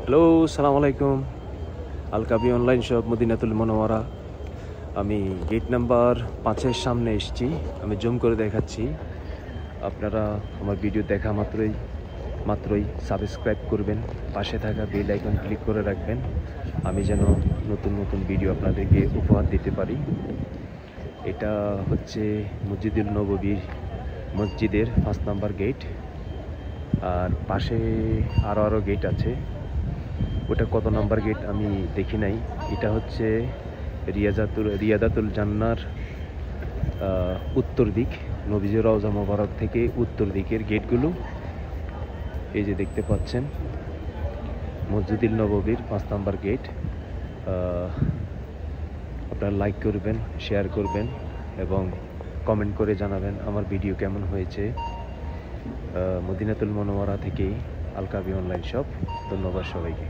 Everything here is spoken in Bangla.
হ্যালো, সালামু আলাইকুম। আল কাবি অনলাইন শপ, মদিনাতুল মুনাওয়ারা। আমি গেট নাম্বার 5-এর সামনে এসেছি। আমি জুম করে দেখাচ্ছি। আপনারা আমার ভিডিও দেখা মাত্রই সাবস্ক্রাইব করবেন, পাশে থাকা বেল আইকন ক্লিক করে রাখবেন, আমি যেন নতুন নতুন ভিডিও আপনাদেরকে উপহার দিতে পারি। এটা হচ্ছে মসজিদুল নববীর মসজিদের 5 নাম্বার গেট। আর পাশে আরও গেট আছে, ওটা কত নাম্বার গেট আমি দেখি নাই। এটা হচ্ছে রিয়াদাতুল জান্নার উত্তর দিক, নবীজি রওজা মোবারক থেকে উত্তর দিকের গেটগুলো এই যে দেখতে পাচ্ছেন। মসজিদুল নববীর 5 নাম্বার গেট। আপনারা লাইক করবেন, শেয়ার করবেন এবং কমেন্ট করে জানাবেন আমার ভিডিও কেমন হয়েছে। মদিনাতুল মুনাওয়ারা থেকে আল কাবি অনলাইন শপ। ধন্যবাদ সবাইকে।